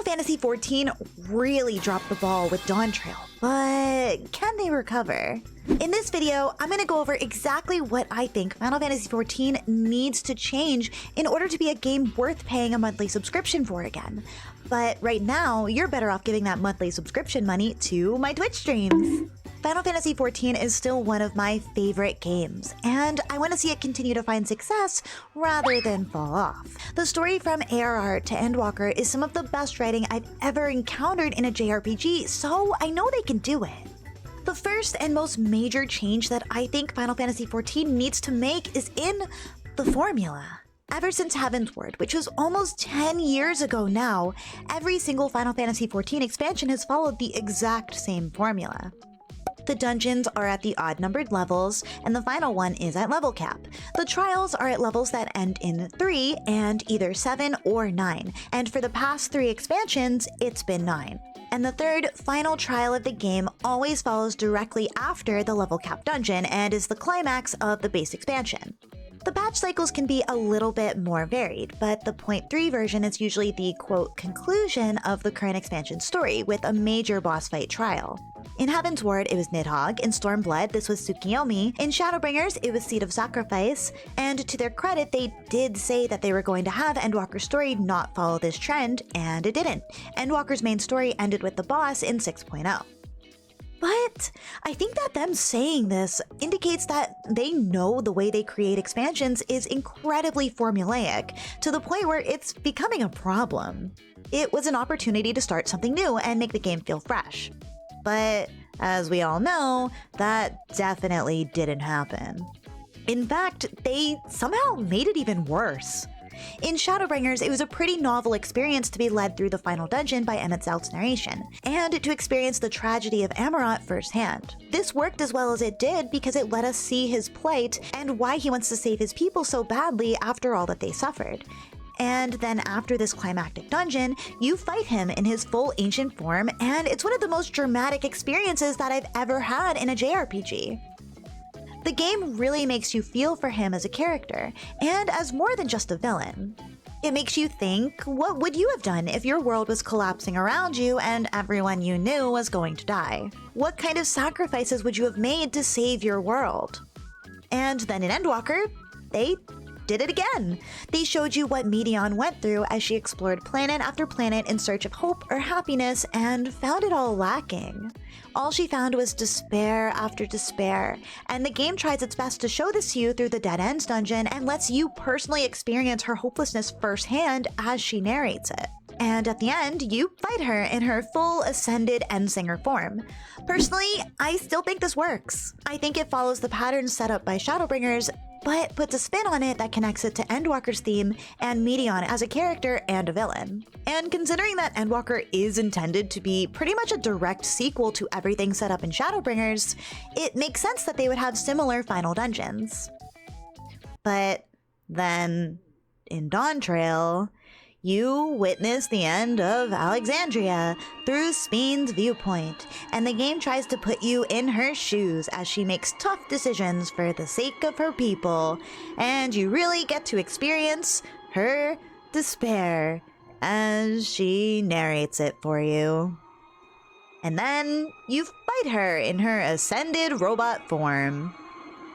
Final Fantasy XIV really dropped the ball with Dawntrail, but can they recover? In this video, I'm going to go over exactly what I think Final Fantasy XIV needs to change in order to be a game worth paying a monthly subscription for again. But right now, you're better off giving that monthly subscription money to my Twitch streams. Final Fantasy XIV is still one of my favorite games, and I want to see it continue to find success rather than fall off. The story from ARR to Endwalker is some of the best writing I've ever encountered in a JRPG, so I know they can do it. The first and most major change that I think Final Fantasy XIV needs to make is in the formula. Ever since Heavensward, which was almost 10 years ago now, every single Final Fantasy XIV expansion has followed the exact same formula. The dungeons are at the odd-numbered levels, and the final one is at level cap. The trials are at levels that end in 3 and either 7 or 9, and for the past 3 expansions, it's been 9. And the third, final trial of the game always follows directly after the level cap dungeon and is the climax of the base expansion. The patch cycles can be a little bit more varied, but the 0.3 version is usually the, quote, conclusion of the current expansion story, with a major boss fight trial. In Heavensward, it was Nidhogg. In Stormblood, this was Tsukiyomi. In Shadowbringers, it was Seed of Sacrifice. And to their credit, they did say that they were going to have Endwalker's story not follow this trend, and it didn't. Endwalker's main story ended with the boss in 6.0. But I think that them saying this indicates that they know the way they create expansions is incredibly formulaic, to the point where it's becoming a problem. It was an opportunity to start something new and make the game feel fresh. But as we all know, that definitely didn't happen. In fact, they somehow made it even worse. In Shadowbringers, it was a pretty novel experience to be led through the final dungeon by Emmett Zout's narration, and to experience the tragedy of Amarant firsthand. This worked as well as it did because it let us see his plight and why he wants to save his people so badly after all that they suffered. And then after this climactic dungeon, you fight him in his full ancient form, and it's one of the most dramatic experiences that I've ever had in a JRPG. The game really makes you feel for him as a character, and as more than just a villain. It makes you think, what would you have done if your world was collapsing around you and everyone you knew was going to die? What kind of sacrifices would you have made to save your world? And then in Endwalker, they did it again. They showed you what Medion went through as she explored planet after planet in search of hope or happiness and found it all lacking. All she found was despair after despair, and the game tries its best to show this to you through the Dead Ends dungeon and lets you personally experience her hopelessness firsthand as she narrates it. And at the end, you fight her in her full ascended Endsinger form. Personally, I still think this works. I think it follows the pattern set up by Shadowbringers, but puts a spin on it that connects it to Endwalker's theme and Medion as a character and a villain. And considering that Endwalker is intended to be pretty much a direct sequel to everything set up in Shadowbringers, it makes sense that they would have similar final dungeons. But then, in Dawntrail, you witness the end of Alexandria through Speen's viewpoint, and the game tries to put you in her shoes as she makes tough decisions for the sake of her people, and you really get to experience her despair as she narrates it for you. And then you fight her in her ascended robot form.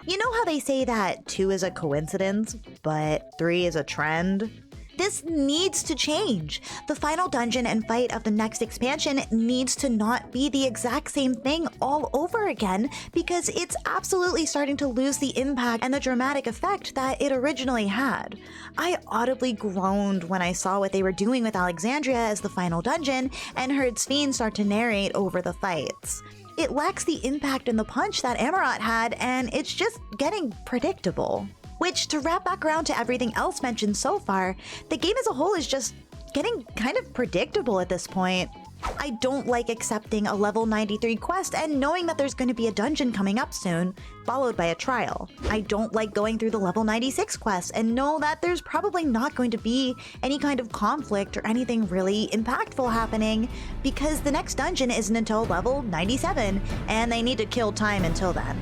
You know how they say that 2 is a coincidence, but 3 is a trend? This needs to change. The final dungeon and fight of the next expansion needs to not be the exact same thing all over again, because it's absolutely starting to lose the impact and the dramatic effect that it originally had. I audibly groaned when I saw what they were doing with Alexandria as the final dungeon and heard Speen start to narrate over the fights. It lacks the impact and the punch that Amarant had, and it's just getting predictable. Which, to wrap back around to everything else mentioned so far, the game as a whole is just getting kind of predictable at this point. I don't like accepting a level 93 quest and knowing that there's going to be a dungeon coming up soon, followed by a trial. I don't like going through the level 96 quest and know that there's probably not going to be any kind of conflict or anything really impactful happening, because the next dungeon isn't until level 97, and they need to kill time until then.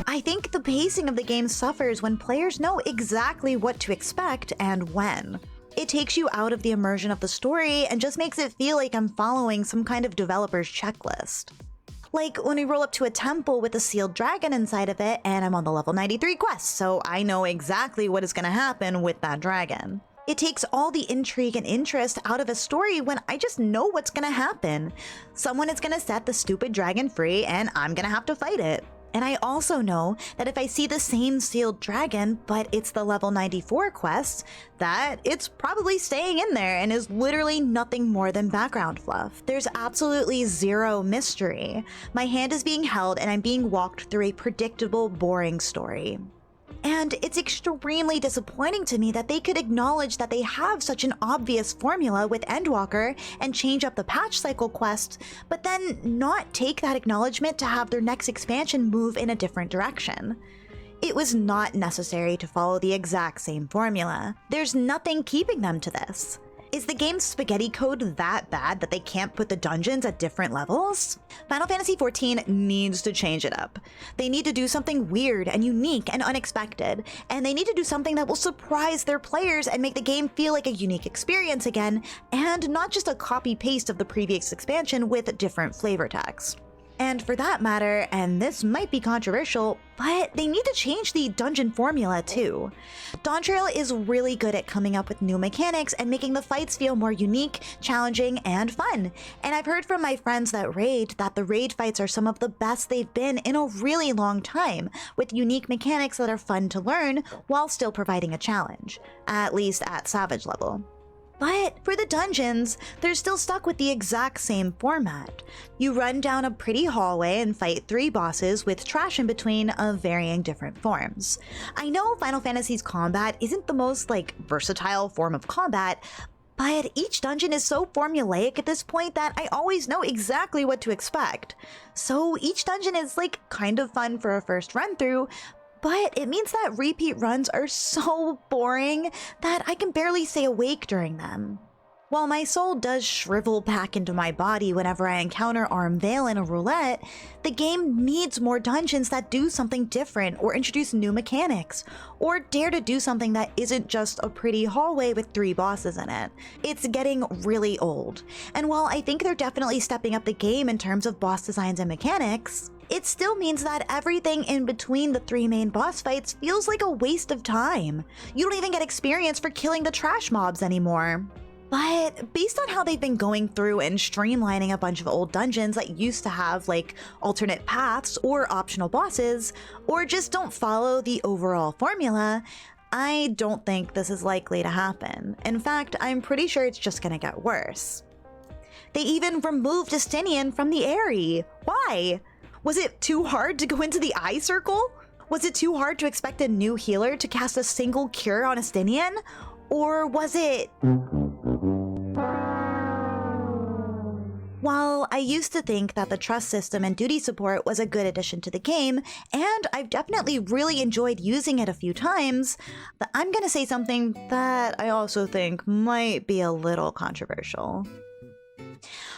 I think the pacing of the game suffers when players know exactly what to expect and when. It takes you out of the immersion of the story and just makes it feel like I'm following some kind of developer's checklist. Like when we roll up to a temple with a sealed dragon inside of it and I'm on the level 93 quest, so I know exactly what is going to happen with that dragon. It takes all the intrigue and interest out of a story when I just know what's going to happen. Someone is going to set the stupid dragon free and I'm going to have to fight it. And I also know that if I see the same sealed dragon, but it's the level 94 quest, that it's probably staying in there and is literally nothing more than background fluff. There's absolutely zero mystery. My hand is being held and I'm being walked through a predictable, boring story. And it's extremely disappointing to me that they could acknowledge that they have such an obvious formula with Endwalker and change up the patch cycle quest, but then not take that acknowledgement to have their next expansion move in a different direction. It was not necessary to follow the exact same formula. There's nothing keeping them to this. Is the game's spaghetti code that bad that they can't put the dungeons at different levels? Final Fantasy XIV needs to change it up. They need to do something weird and unique and unexpected, and they need to do something that will surprise their players and make the game feel like a unique experience again, and not just a copy-paste of the previous expansion with different flavor text. And for that matter, and this might be controversial, but they need to change the dungeon formula too. Dawntrail is really good at coming up with new mechanics and making the fights feel more unique, challenging, and fun. And I've heard from my friends that raid that the raid fights are some of the best they've been in a really long time, with unique mechanics that are fun to learn while still providing a challenge, at least at Savage level. But for the dungeons, they're still stuck with the exact same format. You run down a pretty hallway and fight 3 bosses with trash in between of varying different forms. I know Final Fantasy's combat isn't the most, versatile form of combat, but each dungeon is so formulaic at this point that I always know exactly what to expect. So each dungeon is, kind of fun for a first run through, but it means that repeat runs are so boring that I can barely stay awake during them. While my soul does shrivel back into my body whenever I encounter Armvale in a roulette, the game needs more dungeons that do something different or introduce new mechanics, or dare to do something that isn't just a pretty hallway with 3 bosses in it. It's getting really old, and while I think they're definitely stepping up the game in terms of boss designs and mechanics, it still means that everything in between the 3 main boss fights feels like a waste of time. You don't even get experience for killing the trash mobs anymore. But based on how they've been going through and streamlining a bunch of old dungeons that used to have alternate paths or optional bosses, or just don't follow the overall formula, I don't think this is likely to happen. In fact, I'm pretty sure it's just gonna get worse. They even removed Justinian from the Aerie. Why? Was it too hard to go into the eye circle? Was it too hard to expect a new healer to cast a single cure on Justinian? Or was it... While I used to think that the trust system and duty support was a good addition to the game, and I've definitely really enjoyed using it a few times, but I'm gonna say something that I also think might be a little controversial.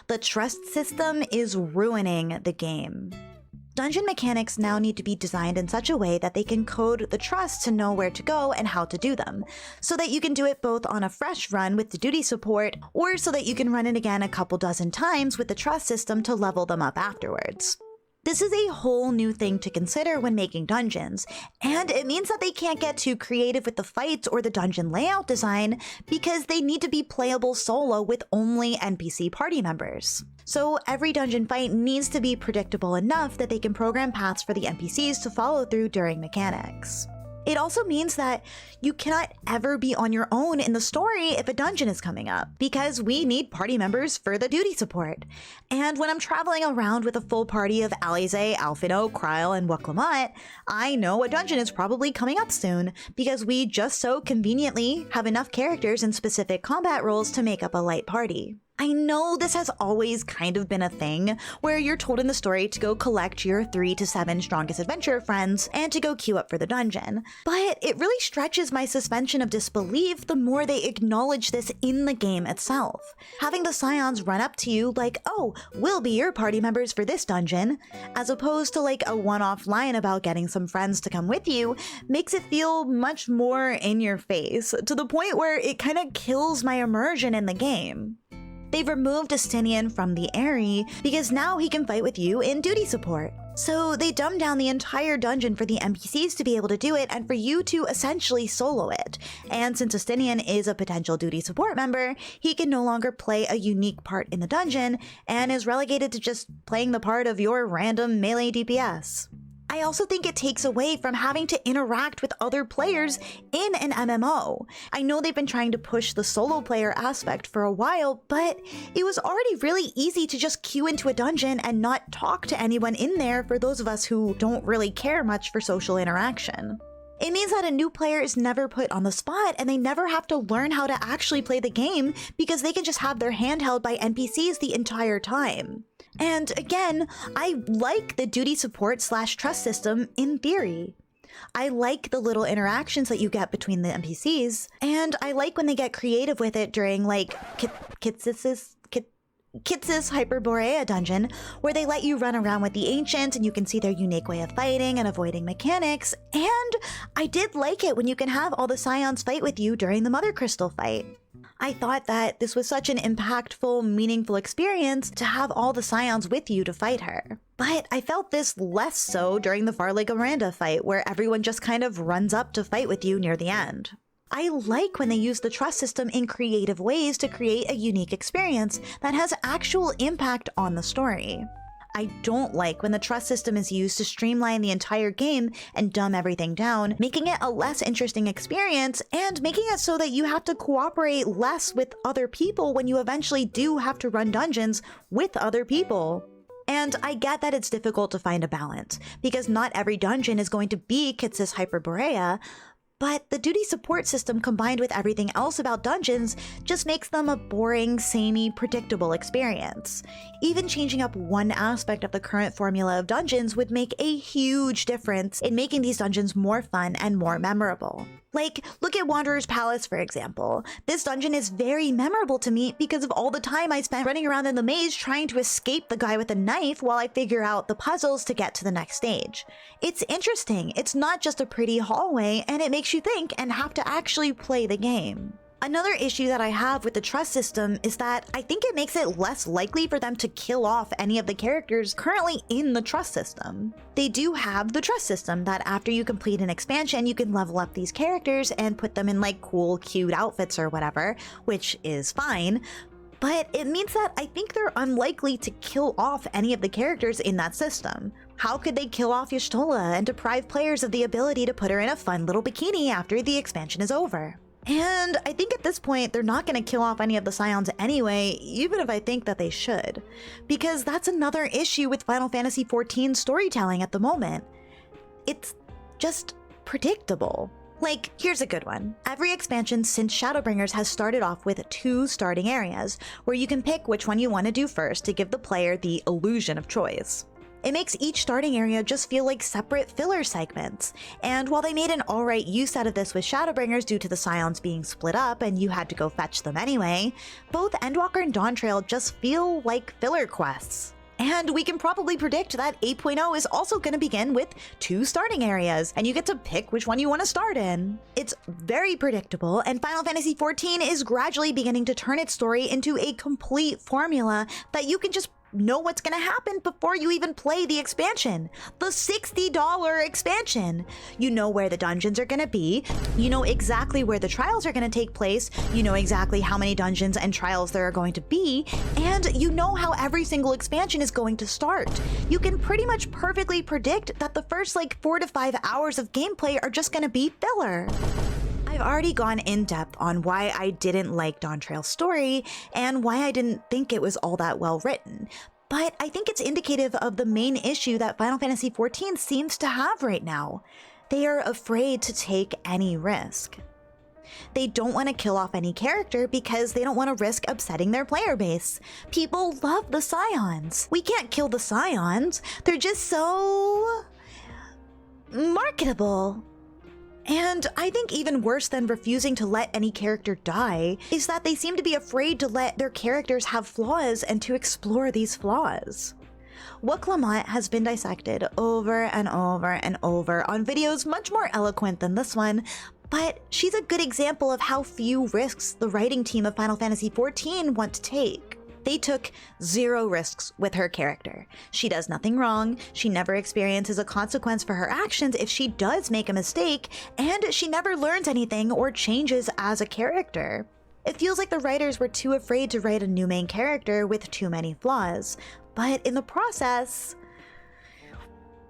The trust system is ruining the game. Dungeon mechanics now need to be designed in such a way that they can code the trust to know where to go and how to do them, so that you can do it both on a fresh run with the duty support, or so that you can run it again a couple dozen times with the trust system to level them up afterwards. This is a whole new thing to consider when making dungeons, and it means that they can't get too creative with the fights or the dungeon layout design because they need to be playable solo with only NPC party members. So every dungeon fight needs to be predictable enough that they can program paths for the NPCs to follow through during mechanics. It also means that you cannot ever be on your own in the story if a dungeon is coming up, because we need party members for the duty support. And when I'm traveling around with a full party of Alize, Alphino, Kryl, and Wuklamot, I know a dungeon is probably coming up soon, because we just so conveniently have enough characters and specific combat roles to make up a light party. I know this has always kind of been a thing, where you're told in the story to go collect your 3 to 7 strongest adventurer friends and to go queue up for the dungeon, but it really stretches my suspension of disbelief the more they acknowledge this in the game itself. Having the scions run up to you like, oh, we'll be your party members for this dungeon, as opposed to like a one-off line about getting some friends to come with you, makes it feel much more in your face, to the point where it kind of kills my immersion in the game. They've removed Justinian from the Aerie because now he can fight with you in duty support. So they dumbed down the entire dungeon for the NPCs to be able to do it and for you to essentially solo it. And since Justinian is a potential duty support member, he can no longer play a unique part in the dungeon and is relegated to just playing the part of your random melee DPS. I also think it takes away from having to interact with other players in an MMO. I know they've been trying to push the solo player aspect for a while, but it was already really easy to just queue into a dungeon and not talk to anyone in there for those of us who don't really care much for social interaction. It means that a new player is never put on the spot and they never have to learn how to actually play the game because they can just have their hand held by NPCs the entire time. And again, I like the duty support / trust system in theory. I like the little interactions that you get between the NPCs, and I like when they get creative with it during like Kitsis's Hyperborea dungeon, where they let you run around with the ancients and you can see their unique way of fighting and avoiding mechanics, and I did like it when you can have all the scions fight with you during the Mother Crystal fight. I thought that this was such an impactful, meaningful experience to have all the scions with you to fight her. But I felt this less so during the Farliga Miranda fight, where everyone just kind of runs up to fight with you near the end. I like when they use the trust system in creative ways to create a unique experience that has actual impact on the story. I don't like when the trust system is used to streamline the entire game and dumb everything down, making it a less interesting experience and making it so that you have to cooperate less with other people when you eventually do have to run dungeons with other people. And I get that it's difficult to find a balance, because not every dungeon is going to be Kitsis Hyperborea, but the duty support system combined with everything else about dungeons just makes them a boring, samey, predictable experience. Even changing up one aspect of the current formula of dungeons would make a huge difference in making these dungeons more fun and more memorable. Like, look at Wanderer's Palace, for example. This dungeon is very memorable to me because of all the time I spent running around in the maze trying to escape the guy with a knife while I figure out the puzzles to get to the next stage. It's interesting, it's not just a pretty hallway, and it makes you think and have to actually play the game. Another issue that I have with the trust system is that I think it makes it less likely for them to kill off any of the characters currently in the trust system. They do have the trust system that after you complete an expansion, you can level up these characters and put them in like cool, cute outfits or whatever, which is fine. But it means that I think they're unlikely to kill off any of the characters in that system. How could they kill off Y'shtola and deprive players of the ability to put her in a fun little bikini after the expansion is over? And I think at this point, they're not going to kill off any of the scions anyway, even if I think that they should. Because that's another issue with Final Fantasy XIV storytelling at the moment. It's just predictable. Like, here's a good one. Every expansion since Shadowbringers has started off with 2 starting areas, where you can pick which one you want to do first to give the player the illusion of choice. It makes each starting area just feel like separate filler segments, and while they made an alright use out of this with Shadowbringers due to the scions being split up and you had to go fetch them anyway, both Endwalker and Dawntrail just feel like filler quests. And we can probably predict that 8.0 is also going to begin with 2 starting areas, and you get to pick which one you want to start in. It's very predictable, and Final Fantasy XIV is gradually beginning to turn its story into a complete formula that you can just know what's going to happen before you even play the expansion. The $60 expansion. You know where the dungeons are going to be. You know exactly where the trials are going to take place. You know exactly how many dungeons and trials there are going to be. And you know how every single expansion is going to start. You can pretty much perfectly predict that the first like 4 to 5 hours of gameplay are just going to be filler. I've already gone in depth on why I didn't like Dawntrail's story and why I didn't think it was all that well written, but I think it's indicative of the main issue that Final Fantasy XIV seems to have right now. They are afraid to take any risk. They don't want to kill off any character because they don't want to risk upsetting their player base. People love the Scions. We can't kill the Scions. They're just so marketable. And I think even worse than refusing to let any character die is that they seem to be afraid to let their characters have flaws and to explore these flaws. Wuk-Lamat has been dissected over and over and over on videos much more eloquent than this one, but she's a good example of how few risks the writing team of Final Fantasy XIV want to take. They took 0 risks with her character. She does nothing wrong, she never experiences a consequence for her actions if she does make a mistake, and she never learns anything or changes as a character. It feels like the writers were too afraid to write a new main character with too many flaws, but in the process,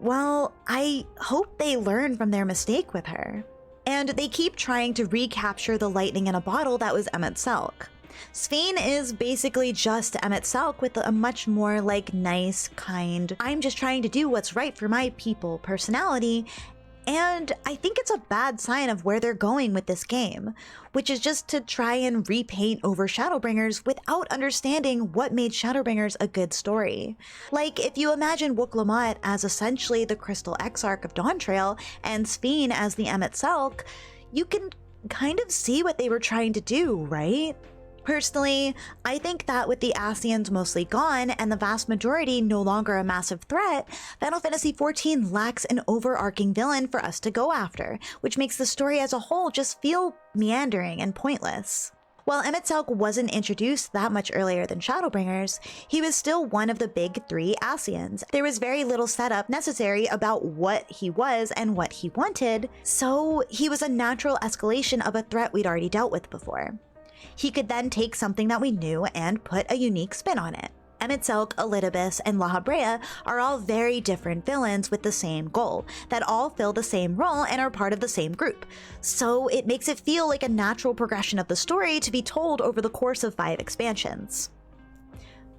well, I hope they learn from their mistake with her. And they keep trying to recapture the lightning in a bottle that was Emet-Selch. Sphene is basically just Emet-Selch with a much more nice, kind, I'm just trying to do what's right for my people personality, and I think it's a bad sign of where they're going with this game, which is just to try and repaint over Shadowbringers without understanding what made Shadowbringers a good story. If you imagine Wuk-Lamat as essentially the Crystal Exarch of Dawntrail and Sphene as the Emet-Selch, you can kind of see what they were trying to do, right? Personally, I think that with the Ascians mostly gone and the vast majority no longer a massive threat, Final Fantasy XIV lacks an overarching villain for us to go after, which makes the story as a whole just feel meandering and pointless. While Emet-Selch wasn't introduced that much earlier than Shadowbringers, he was still one of the big 3 Ascians. There was very little setup necessary about what he was and what he wanted, so he was a natural escalation of a threat we'd already dealt with before. He could then take something that we knew and put a unique spin on it. Emet-Selch, Elidibus, and La Habrea are all very different villains with the same goal, that all fill the same role and are part of the same group. So it makes it feel like a natural progression of the story to be told over the course of 5 expansions.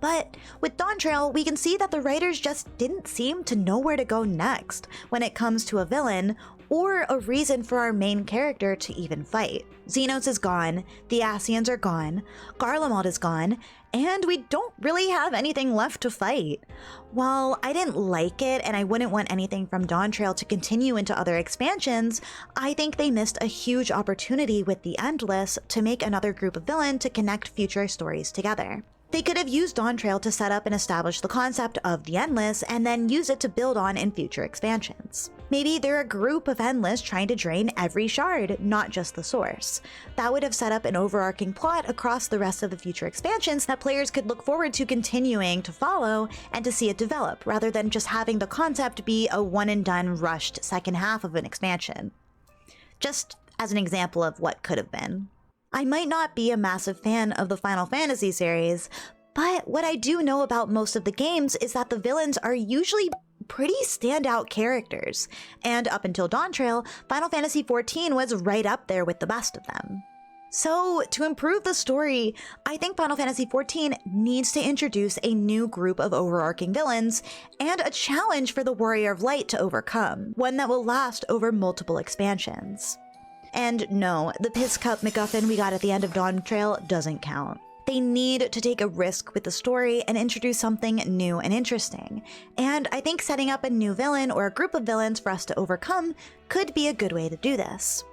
But with Dawntrail, we can see that the writers just didn't seem to know where to go next when it comes to a villain or a reason for our main character to even fight. Xenos is gone, the Ascians are gone, Garlemald is gone, and we don't really have anything left to fight. While I didn't like it and I wouldn't want anything from Dawntrail to continue into other expansions, I think they missed a huge opportunity with the Endless to make another group of villain to connect future stories together. They could have used Dawntrail to set up and establish the concept of the Endless and then use it to build on in future expansions. Maybe they're a group of Endless trying to drain every shard, not just the source. That would have set up an overarching plot across the rest of the future expansions that players could look forward to continuing to follow and to see it develop, rather than just having the concept be a one-and-done rushed second half of an expansion. Just as an example of what could have been. I might not be a massive fan of the Final Fantasy series, but what I do know about most of the games is that the villains are usually pretty standout characters, and up until Dawntrail, Final Fantasy XIV was right up there with the best of them. So, to improve the story, I think Final Fantasy XIV needs to introduce a new group of overarching villains and a challenge for the Warrior of Light to overcome, one that will last over multiple expansions. And no, the Piss Cup MacGuffin we got at the end of Dawntrail doesn't count. They need to take a risk with the story and introduce something new and interesting. And I think setting up a new villain or a group of villains for us to overcome could be a good way to do this.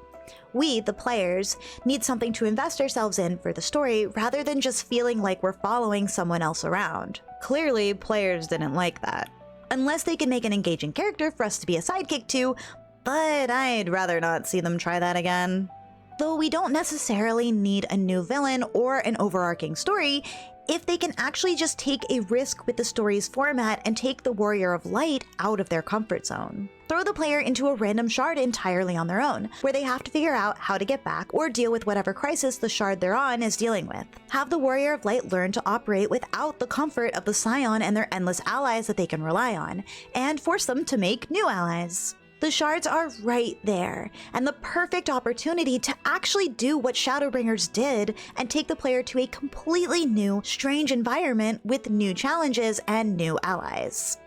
We, the players, need something to invest ourselves in for the story rather than just feeling like we're following someone else around. Clearly, players didn't like that. Unless they can make an engaging character for us to be a sidekick to, but I'd rather not see them try that again. Though we don't necessarily need a new villain or an overarching story if they can actually just take a risk with the story's format and take the Warrior of Light out of their comfort zone. Throw the player into a random shard entirely on their own, where they have to figure out how to get back or deal with whatever crisis the shard they're on is dealing with. Have the Warrior of Light learn to operate without the comfort of the Scion and their endless allies that they can rely on, and force them to make new allies. The shards are right there, and the perfect opportunity to actually do what Shadowbringers did and take the player to a completely new, strange environment with new challenges and new allies.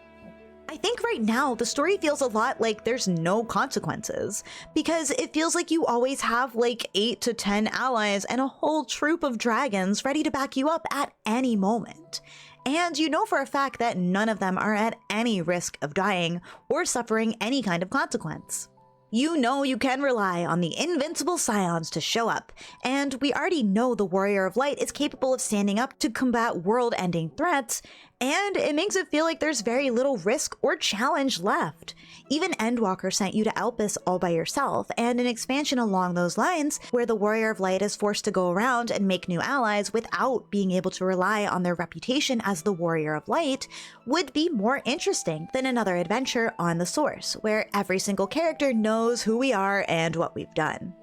I think right now the story feels a lot like there's no consequences, because it feels like you always have like 8 to 10 allies and a whole troop of dragons ready to back you up at any moment. And you know for a fact that none of them are at any risk of dying or suffering any kind of consequence. You know you can rely on the invincible scions to show up, and we already know the Warrior of Light is capable of standing up to combat world-ending threats, and it makes it feel like there's very little risk or challenge left. Even Endwalker sent you to Elpis all by yourself, and an expansion along those lines, where the Warrior of Light is forced to go around and make new allies without being able to rely on their reputation as the Warrior of Light, would be more interesting than another adventure on the Source, where every single character knows who we are and what we've done.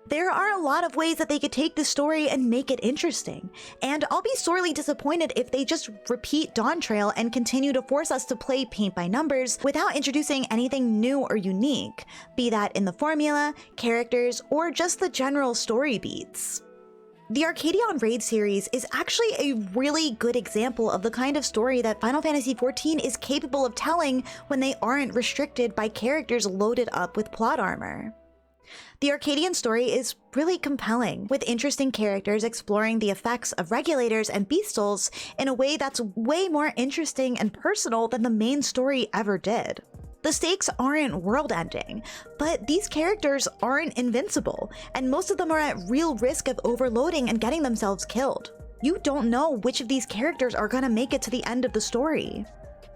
There are a lot of ways that they could take this story and make it interesting, and I'll be sorely disappointed if they just repeat Dawntrail and continue to force us to play paint by numbers without introducing anything new or unique, be that in the formula, characters, or just the general story beats. The Arcadion Raid series is actually a really good example of the kind of story that Final Fantasy XIV is capable of telling when they aren't restricted by characters loaded up with plot armor. The Arcadian story is really compelling, with interesting characters exploring the effects of regulators and beastals in a way that's way more interesting and personal than the main story ever did. The stakes aren't world-ending, but these characters aren't invincible, and most of them are at real risk of overloading and getting themselves killed. You don't know which of these characters are gonna make it to the end of the story.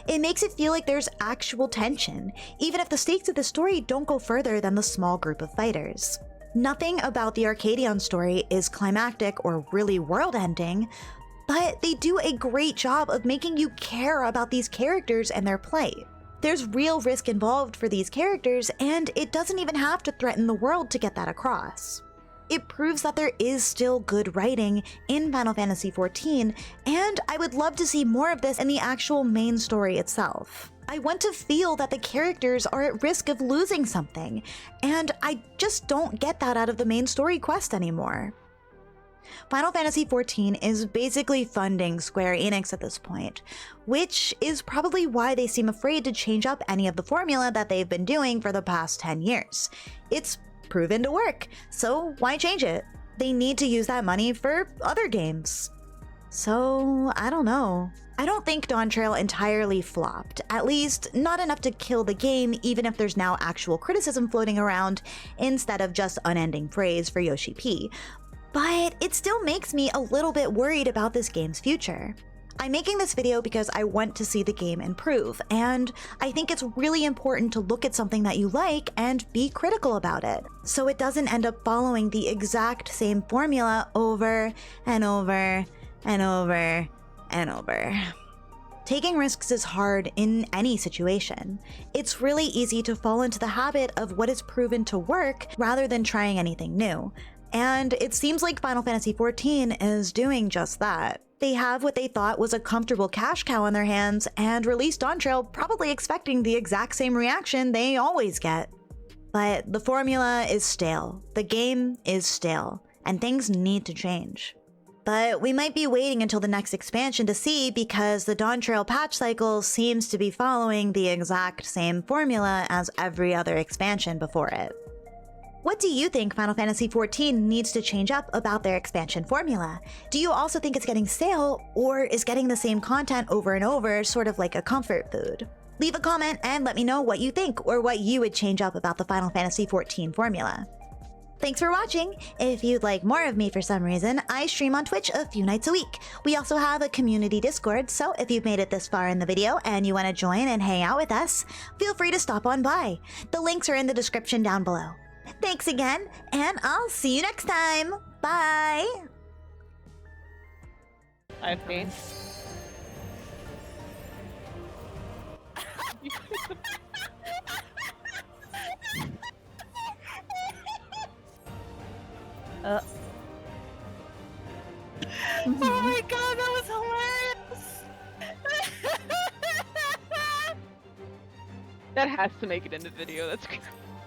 It makes it feel like there's actual tension, even if the stakes of the story don't go further than the small group of fighters. Nothing about the Arcadion story is climactic or really world-ending, but they do a great job of making you care about these characters and their plight. There's real risk involved for these characters, and it doesn't even have to threaten the world to get that across. It proves that there is still good writing in Final Fantasy XIV, and I would love to see more of this in the actual main story itself. I want to feel that the characters are at risk of losing something, and I just don't get that out of the main story quest anymore. Final Fantasy XIV is basically funding Square Enix at this point, which is probably why they seem afraid to change up any of the formula that they've been doing for the past 10 years. It's proven to work, so why change it? They need to use that money for other games. So, I don't know. I don't think Dawntrail entirely flopped, at least not enough to kill the game, even if there's now actual criticism floating around instead of just unending praise for Yoshi P. But it still makes me a little bit worried about this game's future. I'm making this video because I want to see the game improve, and I think it's really important to look at something that you like and be critical about it, so it doesn't end up following the exact same formula over and over and over and over. Taking risks is hard in any situation. It's really easy to fall into the habit of what is proven to work rather than trying anything new. And it seems like Final Fantasy XIV is doing just that. They have what they thought was a comfortable cash cow on their hands and released Dawntrail probably expecting the exact same reaction they always get. But the formula is stale, the game is stale, and things need to change. But we might be waiting until the next expansion to see, because the Dawntrail patch cycle seems to be following the exact same formula as every other expansion before it. What do you think Final Fantasy XIV needs to change up about their expansion formula? Do you also think it's getting stale, or is getting the same content over and over sort of like a comfort food? Leave a comment and let me know what you think, or what you would change up about the Final Fantasy XIV formula. Thanks for watching! If you'd like more of me for some reason, I stream on Twitch a few nights a week. We also have a community Discord, so if you've made it this far in the video and you want to join and hang out with us, feel free to stop on by. The links are in the description down below. Thanks again, and I'll see you next time. Bye! I have face. Oh my god, that was hilarious! That has to make it in the video, that's great.